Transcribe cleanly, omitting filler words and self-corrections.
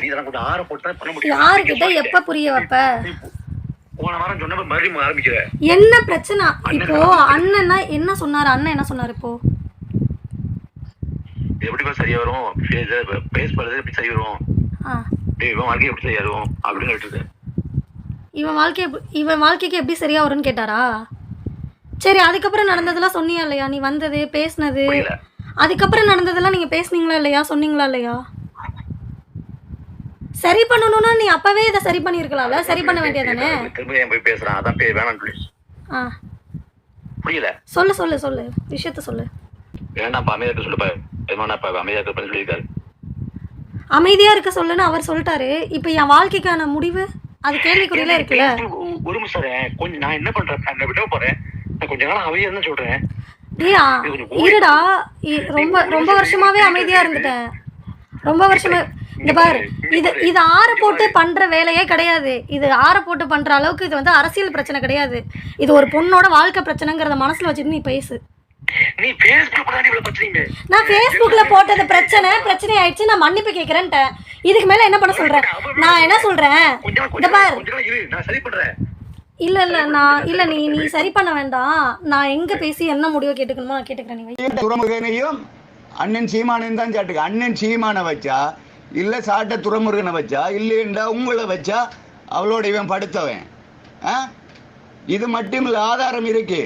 இதெல்லாம் கொஞ்சம் ஆற போட்டு தான் பண்ண முடியும். யாருக்கிட்ட எப்ப புரிய வைப்ப? போன வாரம் சொன்னப்ப மறுபடியும் ஆரம்பிக்கிற. என்ன பிரச்சனை இப்போ? அண்ணன்னா என்ன சொன்னாரு? அண்ணன் என்ன சொன்னாரு இப்போ? எப்படி சரியா வரும், பேஸ் பண்றது எப்படி சரி வரும், இவன் வாழ்க்கை எப்படி சரியா வரும் அப்படின்னு கேட்டு. இவன் வாழ்க்கைக்கு எப்படி சரியா வரும்னு கேட்டாரா? சரி, அதுக்கப்புறம் நடந்ததெல்லாம் சொன்னியா இல்லையா? நீ வந்தது பேசினது அதுக்கப்புறம் நடந்ததெல்லாம் நீங்க பேசுனீங்களா இல்லையா? சொன்னீங்களா இல்லையா? சரி பண்ணணும்னா நீ அப்பவே இதை சரி பண்ணிருக்கலாம்ல. சரி பண்ண வேண்டியதானே. திரும்ப ஏன் போய் பேசுறான்? அதான் வேணாம் புரியல. சொல்லு சொல்லு சொல்லு விஷயத்த சொல்லு. வேணாம் அமைதியா சொல்லுப்பா. அமைதியா இருக்க சொல்லியிருக்காரு. அமைதியா இருக்க சொல்லுன்னு அவர் சொல்லிட்டாரு. இப்ப என் வாழ்க்கைக்கான முடிவு அது கேள்விக்குறியில இருக்குல்ல. ஒரு நிமிஷம் கொஞ்சம் நான் என்ன பண்றேன், நான் விட போறேன். நான் கொஞ்ச நாள் அமைதியா தான் சொல்றேன். இருடா, ரொம்ப ரொம்ப வருஷமாவே அமைதியா இருந்துட்டேன். ரொம்ப வருஷமா இந்த பாரு, இது ஆற போட்டு பண்ற வேலையே கிடையாது. இது ஆற போட்டு பண்ற அளவுக்கு இது வந்து அரசியல் பிரச்சனை கிடையாது. இது ஒரு பொண்ணோட வாழ்க்கை பிரச்சனைங்கிறத மனசுல வச்சுட்டு நீ பேசு. நீ Facebookல தான் இவ்வளவு பிரச்சனைங்க. நான் Facebookல போட்டது பிரச்சனை ஆயிடுச்சு. நான் மன்னிப்பு கேக்குறேன்ட்டேன். இதுக்கு மேல என்ன பண்ண சொல்றேன்? நான் என்ன சொல்றேன், இந்த பாரு, நான் சரி பண்றேன். இல்ல நீ சரி பண்ண வேண்டாம். நான் எங்க பேசி என்ன முடிவு கேட்டுக்கணுமோ நான் கேட்டுக்கிறேன். நீ துறைமுகனையும் அண்ணன் சீமானையும் தான் சாட்டுக்கு. அண்ணன் சீமானை வச்சா இல்ல சாட்ட துறைமுருகனை வச்சா இல்லைண்டா உங்களை வச்சா அவளோட இவன் படுத்தவன். இது மட்டும் இல்ல, ஆதாரம் இருக்கு.